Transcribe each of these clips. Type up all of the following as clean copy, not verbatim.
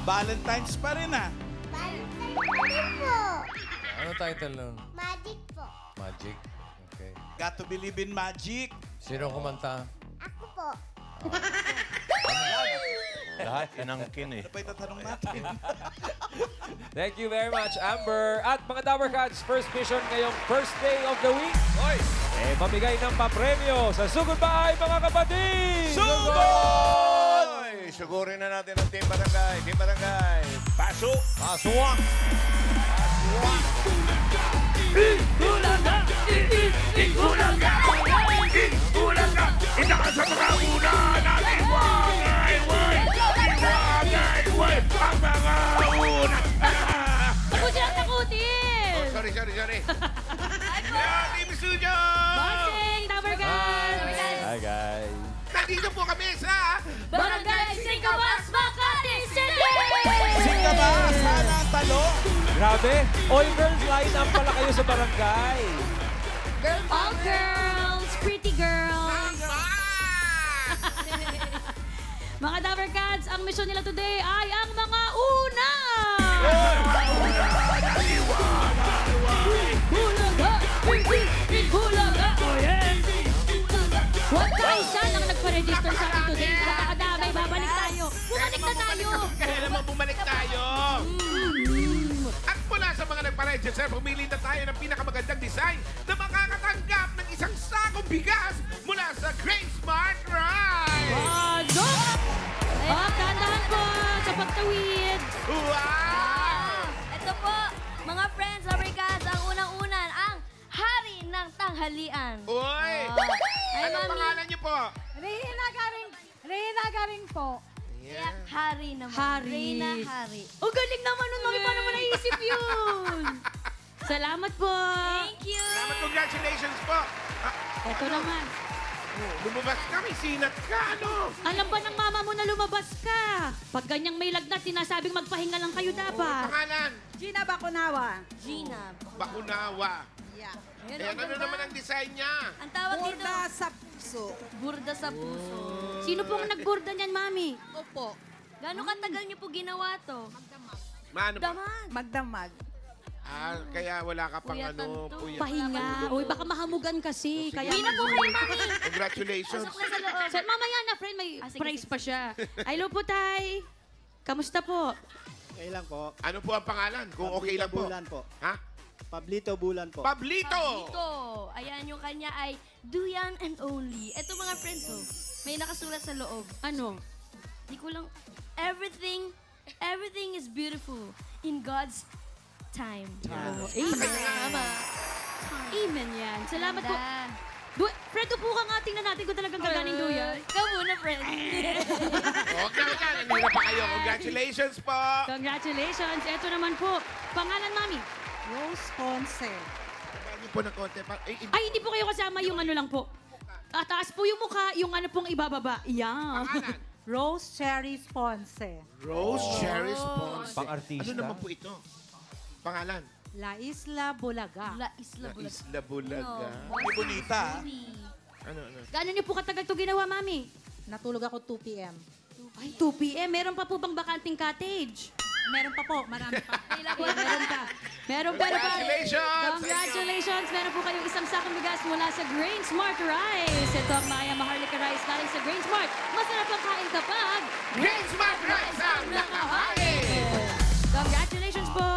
Valentine's pa rin ah. Valentine pa rin po. Ano title nun? Magic po. Magic. Okay. Got to believe in magic. Sino kumanta? Ako po. Lahat inangkin eh. Ano pa itatanong natin? Thank you very much, Amber. At mga Dabber Cats, first mission ngayong first day of the week. Hoy! Mamigay ng papremyo sa Sugod Bahay, mga kapatid! Sugod! Oy, sugurin na natin ang Team Barangay. Team Barangay. Pasok! Paswak! Itaas ang mga una natin! Ang mga una! Huwag silang takutin! Oh, sorry. Team Studio! Bossing, Dabber Cats! Hi, guys. Nandito po kami sa... Barangay Singkamas, Makati City! Sika ba? Sana ang talo. Grabe, all girls line up pala kayo sa barangay. All girls, pretty girls. Mga Dabber Cats, ang mission nila today ay ang mga una! Hulaga! Hulaga! 1,000 ang nagpa-register sa akin today. Nakakadamay, babalik tayo. Bumalik na tayo! Kaya naman bumalik tayo! At mula sa mga nagpa-register, pumili na tayo ng pinakamagandang design na makakatanggap ng isang sakong bigas mula sa Great Smart Ride! Ano? Dahan-dahan po sa pagtawid. Wow! Ito po, mga friends, Fabrikas, ang unang-unan, ang hari ng tanghalian. Uy! Ay, Anong mami. pangalan niyo po? Reyna Garing po. Kaya hari naman. Hari. Reyna Hari. Oh, galing naman nun, mami. Paano mo naisip yun? Salamat po. Thank you. Salamat, congratulations po! Ito naman. Lumabas ka, may sinat ka, ano? Alam ba ng mama mo na lumabas ka? Pag ganyang may lagnat, sinasabing magpahinga lang kayo dapat. Pangalan? Gina Bakunawa. Gina. Bakunawa. Yeah. Ayan, ano naman ang design niya? Ang tawag dito, Borda sa puso. burda sa puso. Sino pong nagburda niyan, mami? Opo. Gano'ng katagal niyo po ginawa to? Maano ba? Daman. Magdamag. Ah, kaya wala ka pang Kuya ano, Tanto. puya. Pahinga. Uy, baka mahamugan kasi. Kaya Hindi na po kayo, mami. Congratulations. Pasok na sa loob. So, mamaya na, friend, may Sige, prize sige. pa siya. Hello po, Tay. Kamusta po? Okay lang po. Ano po ang pangalan? Kung okay lang po. Bulan po. Ha? Pablito Bulan po. Pablito! Dito. Ayan, yung kanya ay Duyan and Only. Ito mga friends, oh. May nakasulat sa loob. Ano? Di ko lang... Everything is beautiful in God's time. Amen. Amen yan. Salamat po. Fred, upo ka nga. Tingnan natin kung talagang gaganing duya. Ikaw muna, friend. Okay, nandito pa kayo. Congratulations po! Congratulations. Ito naman po. Pangalan, mami? Rose Ponce. Bagay po ng konti. Ay, hindi po kayo kasama yung ano lang po. Taas po yung mukha, yung ano pong ibababa. Yan. Pangalan? Rose Cherry Ponce. Rose Cherry Ponce. Pang-artista. Ano naman po ito? Pangalan? La Isla Bulaga. La Isla Bulaga. Isla Bulaga. Hindi bonita ah. Ano? Gano'n niyo po katagal ito ginawa, mami? Natulog ako 2 p.m. Ay, 2 p.m. Meron pa po bang bakanting cottage? Meron pa po, marami pa. Meron pa. Meron pa. Congratulations! Congratulations! Meron po kayong isang sakong bigas mula sa Grain Smart Rice. Ito ang Maya Maharlika Rice galing sa Grain Smart. Masarap ang kain kapag Great Smart Rice ang nakahain! Congratulations po!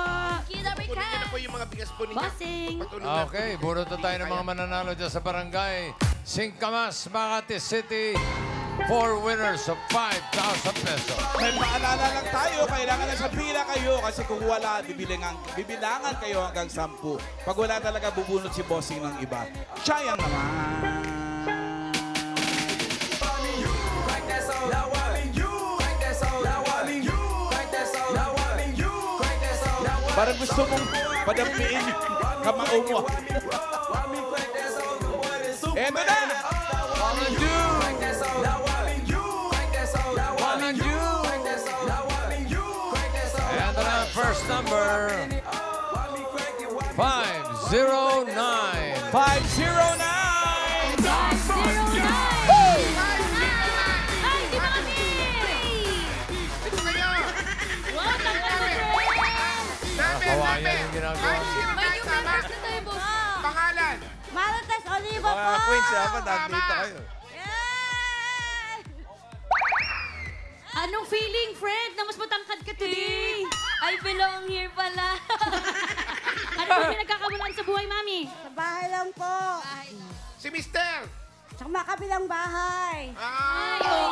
Kita Kunin niyo na po yung mga bigas po ninyo. Bossing! Patuloy na. Okay, bunot na tayo ng mga mananalo dyan sa barangay Singkamas, Makati City. 4 winners of 5,000 pesos. May paalala lang tayo, kailangan na sa pila kayo kasi kung wala, bibilangan kayo hanggang 10. Pag wala talaga, bubunot si bossing ng iba. Sayang naman. Parang gusto mong padampiin yung kamao mo. Eto na! And the first number, 509. 509! Ay, di ba kami? Ito kayo! Oliva po! Mga queens, dapat Tama. nandito kayo. Anong feeling, friend, na mas matangkad ka today? I belong here pala. Ano ba pinagkakabalaan sa buhay, Mami? Sa bahay lang po. Si Mister. Sa makabilang bahay.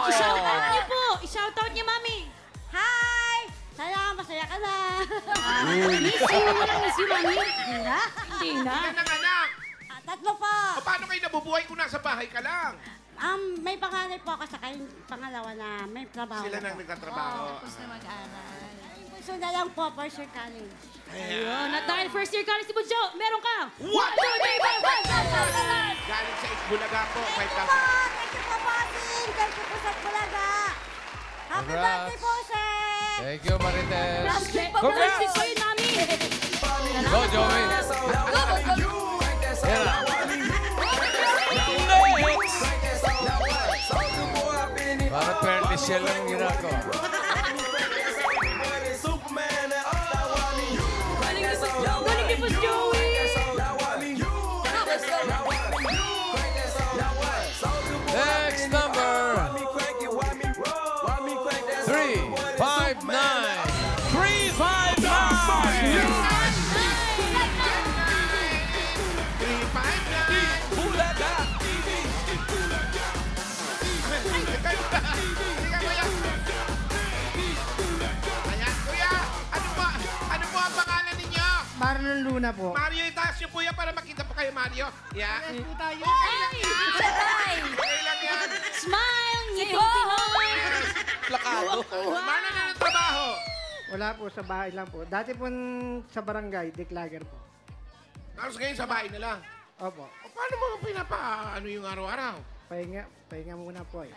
I-shoutout niyo po. I-shoutout niyo, Mami. Hi! Sana masaya ka na. Miss you. Walang miss you, Mami. Hindi na. Hindi na. Ilan ng anak? Tatlo po. O paano kayo nabubuhay kung nasa bahay ka lang? May panganay po ako sa kayong pangalawa na may trabaho. Sila na nang po. nagtatrabaho. Tapos na mag-aral. Gusto na lang po, first year college. Ayun. At dahil first year college si Bunjo, meron ka. 1, 2, 3, 4, 5, 6, 7. Galing sa Bulaga po, Thank you 5,000. po! Thank you po, bossing! Thank you po sa Bulaga! Happy Congrats. birthday po, sir! Thank you, Marites. Congrats po yun, Mami. Go, Joey. Yan na. Para fairly siya lang ginagawa. Galing ni Boss Joey. Next number. 359. 359! Bulaga! Ayan, kuya! Ano po ang pangalan ninyo? Marlon Luna po. Mario, itaas niyo po yan para makita po kayo, Mario. Yeah. Ay! Okay lang yan. Smile, ngiti Pinoy. Plakado. Paano na ng trabaho? Wala po, sa bahay lang po. Dati po sa barangay, declager po. Tapos ngayon sa bahay na lang. Opo. O, paano mo ano yung araw-araw? Pahinga muna po eh.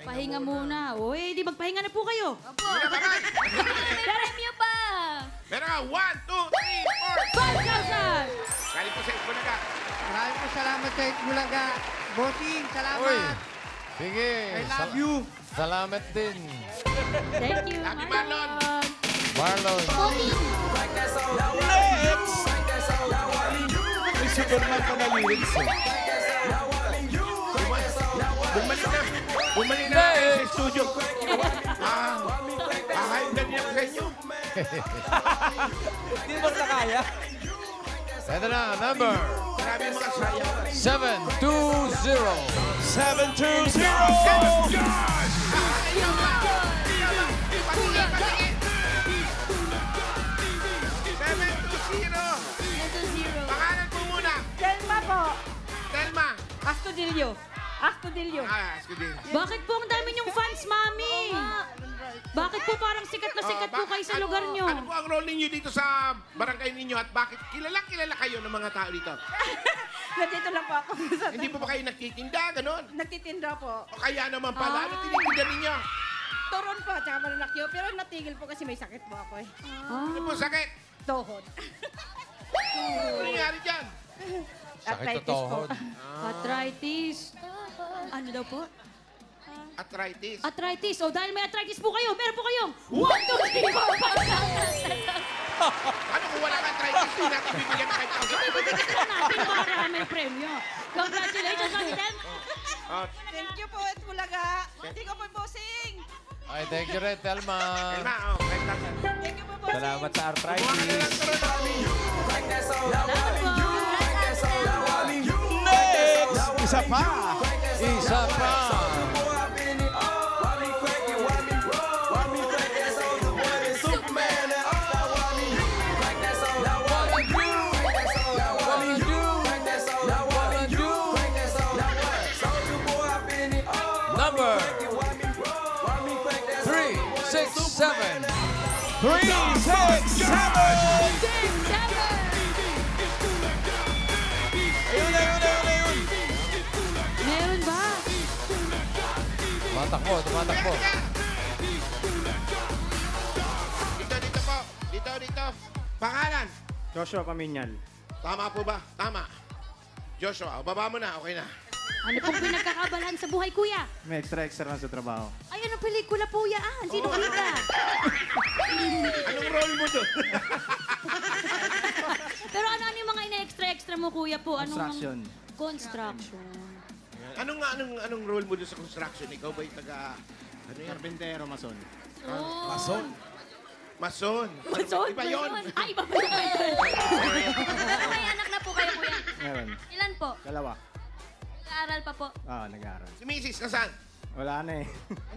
Pahinga muna. Uy, di magpahinga na po kayo. Opo. Premyo pa! Meron ka, 1, 2, 3, 4. 5,000. Galing po sa Bulaga. Maraming po salamat sa Bulaga. Bossing, Uy. salamat. Sige. I love you. Salamat din. Thank you, Happy Marlon. Marlon. Next! May Superman pa na lyrics eh. Bumalik na kayo sa studio. Kahit ganyan sa inyo. Hindi mo na kaya. Ito na, number Marami mga sayang. 720. 720! Pangalan mo muna. Selma po. Telma. Astudillo. Astudillo. Ask ko din. Bakit po ang dami niyong fans, Mami? Bakit po parang sikat na sikat po kayo sa lugar niyo? Ano po ang role ninyo dito sa barangay ninyo at bakit kilala kayo ng mga tao dito? Nandito lang po ako. Hindi po ba kayo nagtitinda, ganon? Nagtitinda po. O kaya naman pala, ano tinitinda ninyo? Turon po, tsaka mananakyo. Pero natigil po kasi may sakit po ako eh. Ano po sakit? Tuhod. Ano nangyari dyan? Sakit sa tuhod. Arthritis. Ano daw po? Arthritis. Arthritis. O dahil may arthritis po kayo, meron po kayong 1, 2, 3, 4, 5,000. Ano kung wala kang arthritis, hindi natin bibigyan ng 5,000? Natin para may premyo. Congratulations, Mami Dem. Thank you po, at Bulaga. Thank you po, bossing. Ay, thank you rin, Telma. Telma, 5,000. Thank you po, bossing. Salamat sa Kuha ka na arthritis. lang turon. Next! Isa pa! Isa pa. Number 367. 367! Ayun! Meron ba? Tumatakbo. Dito po. Dito. Pangalan. Joshua Paminyal. Tama po ba? Tama. Joshua, baba mo na. Okay na. Ano pong pinagkakabalan sa buhay, kuya? May extra na sa trabaho. Ay, anong pelikula po yan? Sino kita? Anong role mo doon? Pero ano yung mga ina-extra-extra mo, kuya po? Anong Construction. Construction. Anong role mo doon sa construction? Ikaw ba yung taga... Ano yan? Carpintero, mason. Mason. Mason. Mason? Iba yun. Ay, iba ba yun? Pero may anak na po kayo, kuya. Meron. Ilan po? Dalawa. Nag-aaral pa po. Nag-aaral. Si Mrs. nasaan? Wala na eh.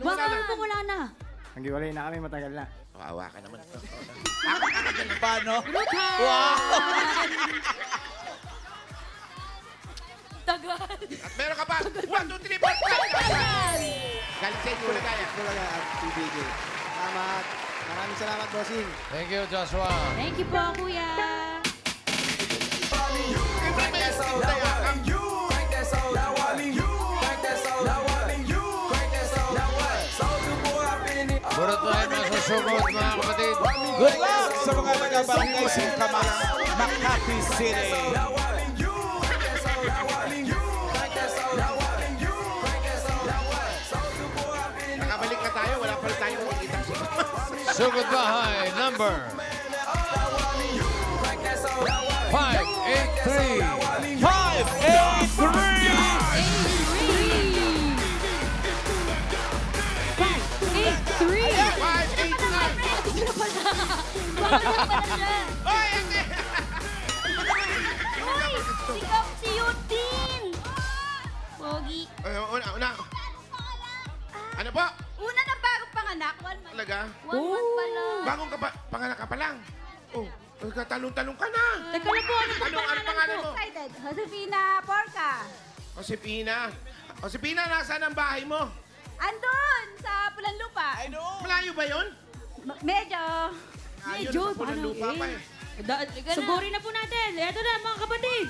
Bakit po wala na? Naghiwalay na kami, matagal na. Kawawa ka naman. Paano? Tagal. At meron ka pa. 1, 2, 3, 4, 5. Galing sa inyo na kaya. Bulaga at PBJ. Salamat. Maraming salamat, bossing. Thank you, Joshua. Thank you po, kuya. Puro tayo masusugod, mga kapatid. Good luck sa mga taga-barangay Singkamas, Makati City. Nakabalik na tayo. Wala pa rin tayong makikita. Sugod bahay, number 583. 583. Si Yutin! Pogi. Una. Ano po? Una na bagong panganak. 1 month. Talaga? 1 month pa lang. Bagong panganak ka pa lang. Oh, nagkatalong-talong ka na. Teka lang po, ano po Ano pangalan mo? Excited. Josefina Porca. Josepina. Josepina, nasaan ang bahay mo? Andun sa Pulang Lupa. Malayo ba yun? Medyo. Ayun, Medyo, sa Pulang paano Lupa pa eh. Sugurin na po natin. Ito na, mga kapatid.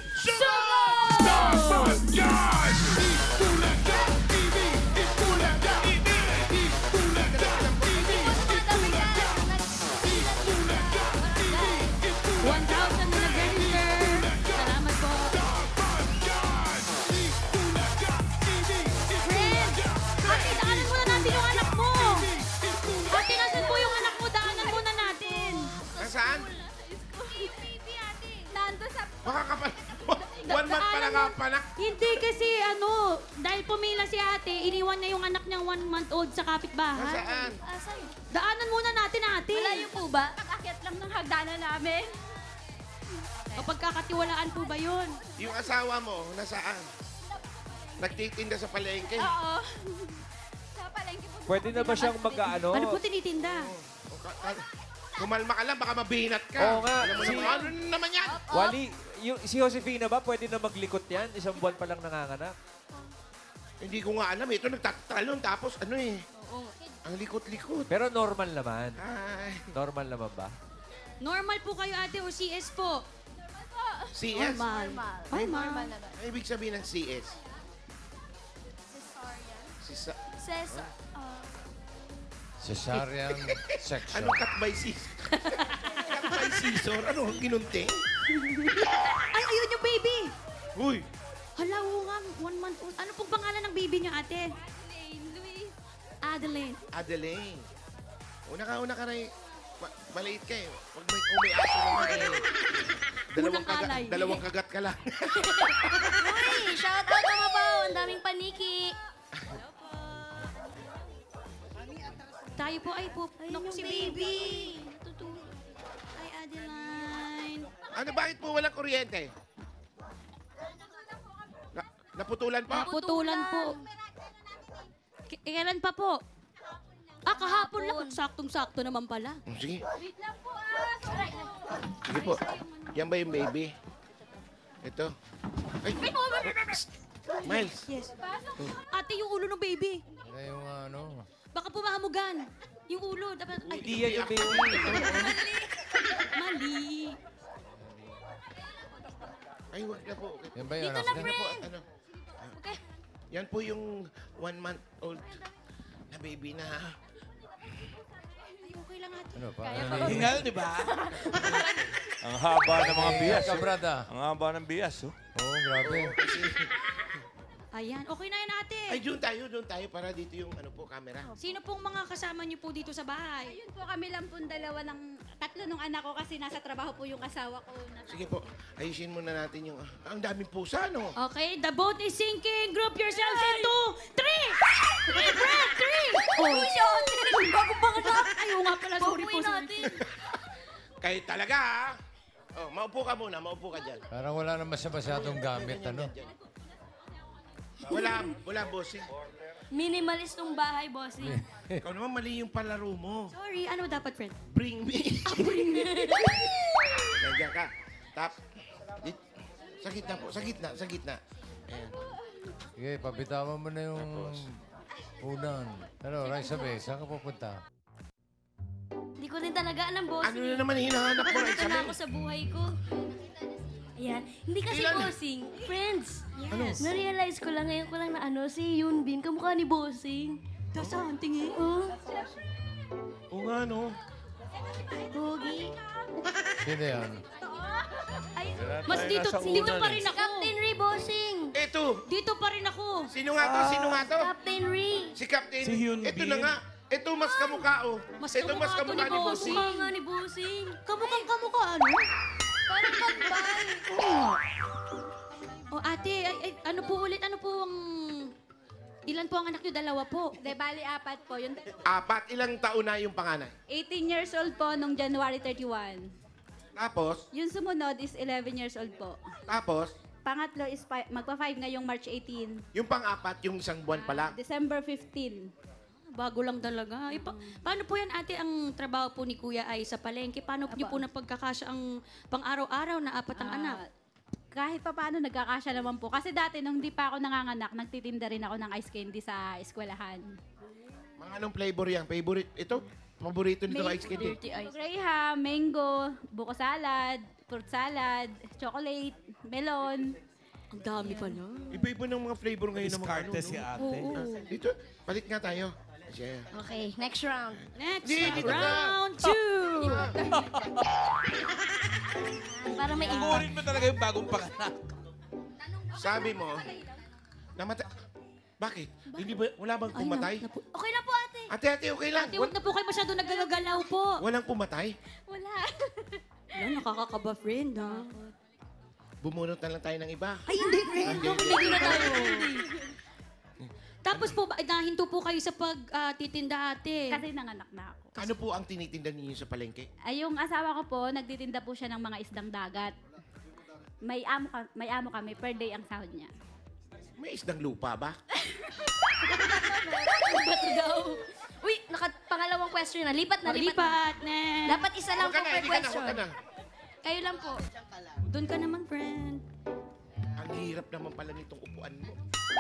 Saan? Nando sa... Baka kapal. 1 month pa lang kapanak. Hindi kasi dahil pumila si ate, iniwan niya yung anak niyang 1 month old sa kapitbahay. Saan? Sa'yo. Daanan muna natin ate. Malayo po ba? Pag-akyat lang ng hagdanan namin. Kapag kakatiwalaan po ba yun? Yung asawa mo, nasaan? Nagtitinda sa palengke. Oo. Sa palengke po. Pwede na ba siyang mag-ano? Ano po tinitinda? Kumalma ka lang, baka mabinat ka. Oo nga. Alam mo naman, ano naman yan? Wally, si Josefina ba pwede na maglikot yan? 1 buwan pa lang nanganganak. Hindi ko nga alam. Ito nagtatalon, tapos ano eh. Ang likot-likot. Pero normal naman. Ay. Normal naman ba? Normal po kayo ate o CS po? CS? Normal. Normal na ba? Ano ibig sabihin ng CS? Cesarean? Cesarean section. Ano cut by scissor? Cut by scissor? Ano? Ginunting? Ay, ayun yung baby! Uy! Hala, oo nga, 1 month old. Ano pong pangalan ng baby niyo ate? Luis. Adeline. Adeline. Una ka rin. Maliit ka eh. Huwag may aso naman eh. Unang alay. Dalawang kagat ka lang. Uy, shout out mga bao. Ang daming paniki. Tayo po ay po. Ayun Naku, yung si baby. Natutulog. Ay, Adeline. Ano, bakit po walang kuryente? Naputulan pa? Naputulan po. Kailan pa po? Kahapon lang. Saktong-sakto naman pala. Sige. Wait lang po ah. Sige po. Yan ba yung baby? Ito. Ay! Miles. Yes. Ate, yung ulo ng baby. Yung ano. Baka pumahamugan. Yung ulo. Dapat, ay, Hindi yan yung baby. mali. Ay, wag na po. Yan ba yung Dito anak na, niya? friend. Ano? Okay. Yan po yung 1 month old na baby na... Ay, okay lang ate. Ano pa? Hingal, di ba? Ang haba ng mga bias. Kabrada. Ang haba ng bias, oh. Oo, grabe. Ayan, okay na yan ate. Ay, doon tayo para dito yung ano po, camera. Sino pong mga kasama niyo po dito sa bahay? Ayun po, kami lang po tatlo nung anak ko kasi nasa trabaho po yung asawa ko. Sige po, ayusin muna natin yung... ang daming pusa, no? Okay, the boat is sinking. Group yourselves into 3! 3, Brad! 3! Uy, si ate! Bagong panganak! Ayaw nga pala, sorry po. natin. Kayo talaga, ha? Oh, maupo ka muna, maupo ka dyan. Parang wala naman siya masyadong gamit, ano? Wala, bossing. Minimalist tong bahay, bossing. Ikaw naman mali yung palaro mo. Sorry, ano dapat, friend? Bring me. Nandiyan ka. Sa gitna. Ayan. Sige, pabitawan mo na yung unan. Ano, Raisa Bay, saan ka pupunta? Hindi ko rin talaga alam, bossing. Ano na naman hinahanap mo, Nakita Raisa na May? ako sa buhay ko. Ayan. Hindi kasi, Ilan? bossing. Friends. Yes. Na-realize ko lang, ngayon ko lang na si Yunbin, kamukha ni bossing. Saan? Tingin? Oh, Oo nga, no? Pogi. Sino yan? Ay, Mas dito pa rin ako. Captain Ri, bossing. Ito. Dito pa rin ako. Sino nga to? Captain Ri. Si Captain. Si Hyun Ito Bin. na nga. Ito mas kamukha, oh. Mas Ito mas kamukha to kamukha ni ni Bossing. Bossing. Kamukha nga ni bossing. Kamukha ano? Parang kambal. O ate, ano po ulit? Ano po ang... Ilan po ang anak niyo? Dalawa po. De, bali, 4 po. Yung 4, ilang taon na yung panganay? 18 years old po nung January 31. Tapos, Yung sumunod is 11 years old po. Pangatlo is magpa-5 ngayong March 18. yung pang-4, yung isang buwan pa lang. December 15. Bago lang talaga. Paano po yan, ate, ang trabaho po ni Kuya ay sa palengke? Paano niyo po napagkakasya ang pang-araw-araw na 4 ang anak? Kahit pa paano nagkakasya naman po. Kasi dati nung di pa ako nanganganak, nagtitinda rin ako ng ice candy sa eskwelahan. Mga anong flavor yan? Favorite? Ito? Paborito nito ice candy? Graham, mango, buko salad, fruit salad, chocolate, melon. Ang dami pala. Iba-iba ng mga flavor ngayon ng mga ano, Diskarte si ate. Oo. Dito, palit nga tayo. Siya. Okay, next round. Next, Dito ka. round 2. Para may impact. Purin mo talaga yung bagong panganak. Sabi mo, namatay. Bakit? Hindi ba, wala bang pumatay? Okay na po, ate. Ate, okay lang. Ate, huwag na po kayo masyado nagagalaw po. Walang pumatay? Wala. Wala, nakakakaba, friend, ha? Bumunot na lang tayo ng iba. Ay, hindi, friend. Hindi. Hindi na tayo. Tapos po, nahinto po kayo sa pagtitinda, ate. Kasi nanganak na ako. Ano po ang tinitinda ninyo sa palengke? Ay, yung asawa ko po, nagtitinda po siya ng mga isdang dagat. May amo kami, per day ang sahod niya. May isdang lupa ba? Bato daw. Uy, pangalawang question na. Lipat na. Lipat, na. Dapat isa lang Huwag ka po na, per hindi ka na, question. huwag ka na. Kayo lang po. Doon ka naman, friend. Ang hirap naman pala nitong upuan mo.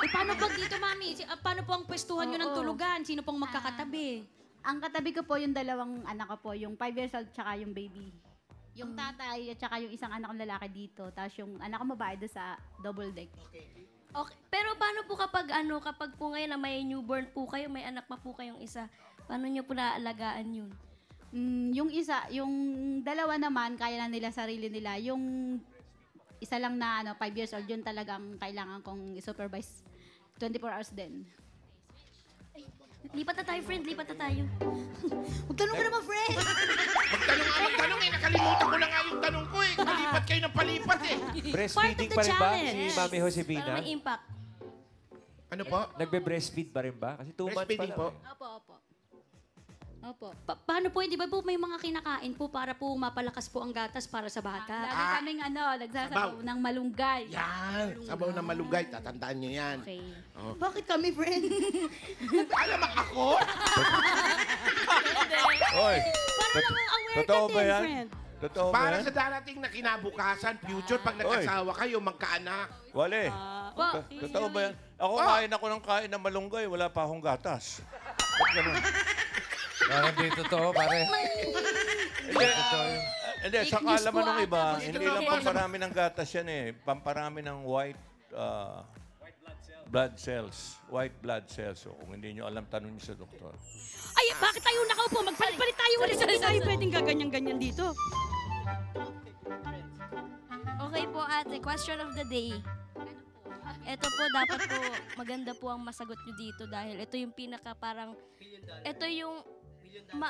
Paano pag dito, mami? Paano po ang pwestuhan nyo ng tulugan? Sino pong magkakatabi? Ang katabi ko po yung dalawang anak ko po, yung 5 years old tsaka yung baby. Yung tatay at tsaka yung isang anak kong lalaki dito. Tapos yung anak ko babae doon sa double deck. Okay. Pero paano po kapag po ngayon na may newborn po kayo, may anak pa po kayong isa, paano nyo po naaalagaan yun? Yung dalawa naman, kaya na nila sarili nila. Yung isa lang na 5 years old, yun talagang kailangan kong i-supervise 24 hours din. Lipat na tayo, friend. Lipat na tayo. Magtanong ka naman, friend! Magtanong eh. Nakalimutan ko na nga yung tanong ko eh. Palipat kayo ng palipat eh. Breastfeeding the pa rin ba challenge. si Mami Para Josefina? may impact. Ano po? Nagbe-breastfeed pa rin ba? Kasi 2 months pa Breastfeeding lang. po. Opo. Paano po, di ba po may mga kinakain po para po mapalakas po ang gatas para sa bata? Lagi kaming nagsasabaw ng malunggay. Yan. Sabaw ng malunggay. Tatandaan nyo yan. Okay. Bakit kami, friend? Alam mo ako? Oy, Para lang aware totoo ka ba din, yan? friend. Totoo ba Para yan? sa darating na kinabukasan, future, pag nag-asawa kayo, magkaanak. Wale. Po. Totoo ba yan? Ako kain ako ng kain ng malunggay, wala pa akong gatas. Ba't ganun? Parang di totoo, pare. Hindi, hindi, sa Fake news kaalaman po ng iba, ata. hindi lang pamparami ng gatas yan eh. Pamparami ng white blood cells. White blood cells. So, kung hindi nyo alam, tanong nyo sa doktor. Ay, bakit tayo nakaupo? Magpalit-palit tayo ulit. Hindi tayo pwedeng gaganyan-ganyan dito. Okay po, ate. Question of the day. Ito po, dapat po, maganda po ang masagot nyo dito dahil ito yung pinaka parang, ito yung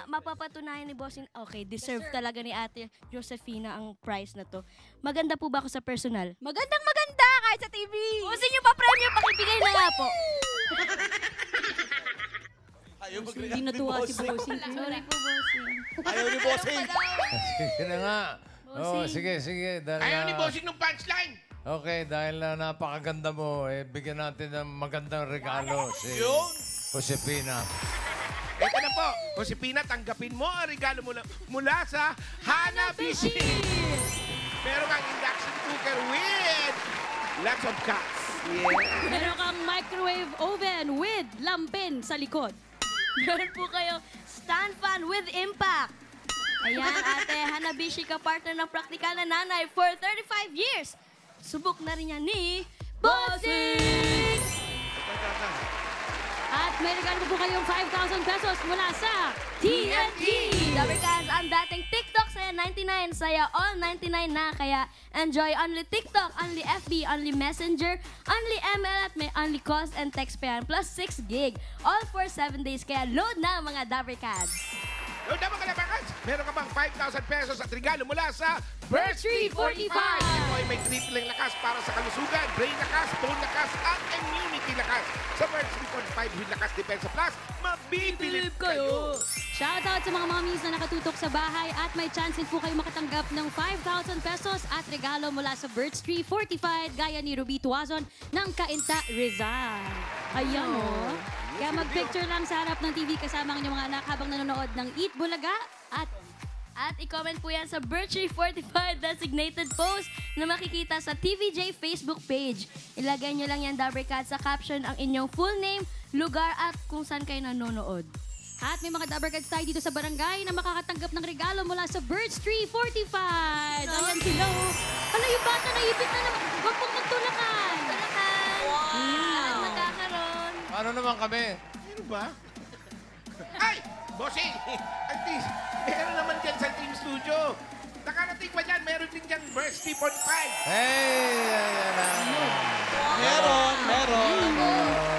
mapapatunayan ni Bossing, okay, deserve talaga ni Ate Josefina ang prize na to. Maganda po ba ako sa personal? Magandang maganda kahit sa TV. Bossing nyo pa premyo, pakibigay na nga po. Ayaw Hindi natuwa si Bossing. Sorry po, Bossing. Ayaw ni Bossing. Sige na nga. Oh, Bossing. sige. Dahil Ayaw na- ni Bossing ng punchline. Okay, dahil napakaganda mo, bigyan natin ng magandang regalo si Yun. Josefina. Ito na po. Josefina, tanggapin mo ang regalo mula sa Hanabishi. Meron kang induction cooker with lots of cuts. Meron kang microwave oven with lampin sa likod. Meron po kayo stand fan with impact. Ayan, Ate Hanabishi, ka-partner ng praktikal na nanay for 35 years. Subok na rin yan ni Bossing! At may regalo po kayong 5,000 pesos mula sa TNT. Dabarkads, ang dating TikTok saya 99, saya all 99 na. Kaya enjoy only TikTok, only FB, only Messenger, only ML at may only calls and text pa yan. Plus 6 gig. All for 7 days. Kaya load na mga Dabarkads. Load na mga Dabarkads. Meron ka bang 5,000 pesos at regalo mula sa Birch Tree 45. Ito ay may tripleng lakas para sa kalusugan, brain lakas, bone lakas, at immunity lakas. Sa Birch Tree 45 with lakas Depensa Plus, mabibilib kayo. Shoutout sa mga mommies na nakatutok sa bahay at may chance din po kayo makatanggap ng 5,000 pesos at regalo mula sa Birch Tree Fortified gaya ni Ruby Tuazon ng Cainta, Rizal. Ayan o. Kaya mag-picture lang sa harap ng TV kasama ang inyong mga anak habang nanonood ng Eat Bulaga At i-comment po yan sa Birch Tree 45 designated post na makikita sa TVJ Facebook page. Ilagay nyo lang yan, Dabarkads, sa caption ang inyong full name, lugar at kung saan kayo nanonood. At may mga Dabarkads tayo dito sa barangay na makakatanggap ng regalo mula sa Birch Tree 45. Ayan sila. Hala, yung bata naipit na naman. Huwag pong magtulakan. At magkakaroon. Paano naman kami? Ano ba? Ay! Bossing! At least, meron naman dyan sa Team Studio. Nakarating pa dyan, meron din dyan Birch Tree 45. Hey! Meron.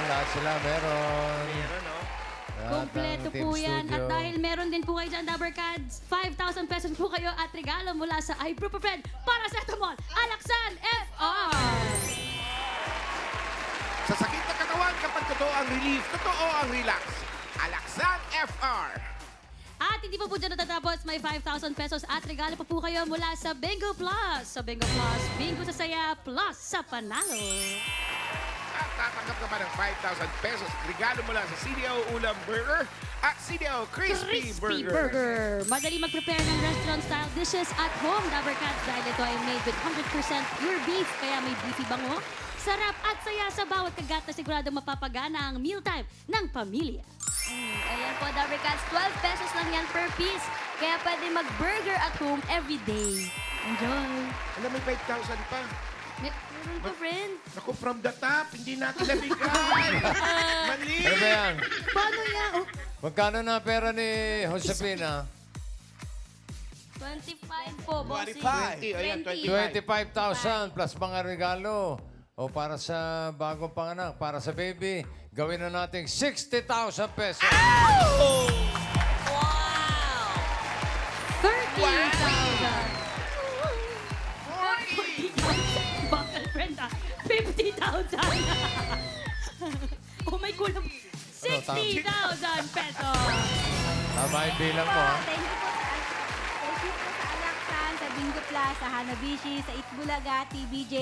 Lahat sila meron. Meron, no? Lahat Kompleto ng Team po yan. Studio. At dahil meron din po kayo dyan, Dabarkads, 5,000 pesos po kayo at regalo mula sa ibuprofen Paracetamol Alaxan FR. Sa sakit na katawan, kapag totoo ang relief, totoo ang relax. Alaxan FR. At hindi pa po dyan natatapos, may 5,000 pesos at regalo pa po kayo mula sa Bingo Plus. Sa Bingo Plus, bingo sa saya, plus sa panalo. At tatanggap ka pa ng 5,000 pesos regalo mula sa CDO Ulam Burger at CDO Crispy Burger. Madali mag-prepare ng restaurant-style dishes at home, Dabarkads, dahil ito ay made with 100% pure beef, kaya may beefy bango. Sarap at saya sa bawat kagat na siguradong mapapagana ang mealtime ng pamilya. Ayan po, Dabarkads, 12 pesos lang yan per piece. Kaya pwede mag-burger at home every day. Enjoy! Alam, may 5,000 pa. Meron pa, friend. Naku, from the top, hindi natin nabigay. Mali! Ano ba yan? Paano yan? Oh, Magkano na pera ni Josefina? 25 po, bossing. 25. Ayan, 25,000 plus mga regalo. O para sa bagong panganak, para sa baby, gawin na natin 60,000 pesos. 30,000. Bakal, friend, 50,000. Oh, may kulang. 60,000 pesos. Tama yung bilang mo, ha? Thank you po sa Alaxan, sa Bingo Plus, sa Hanabishi, sa Itbulaga, TBJ,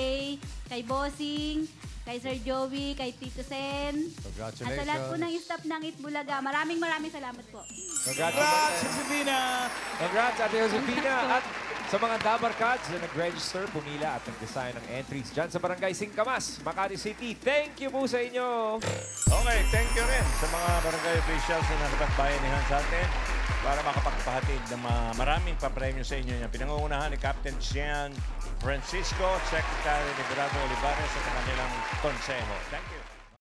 kay Bossing, kay Sir Joey, kay Tito Sen. At sa lahat po ng staff ng Itbulaga, maraming salamat po. Congrats, Josefina. Congrats, Ate Josefina. At sa mga Dabarkads na nag-register, pumila at nag-design ng entries dyan sa Barangay Singkamas, Makati City. Thank you po sa inyo. Okay, thank you rin sa mga barangay officials na nakapagbayanihan sa atin para makapagpahatid ng maraming papremyo sa inyo. Yung pinangungunahan ni Captain Sian Francisco, Secretary Liberado Olivares at kanilang konseho. Thank you.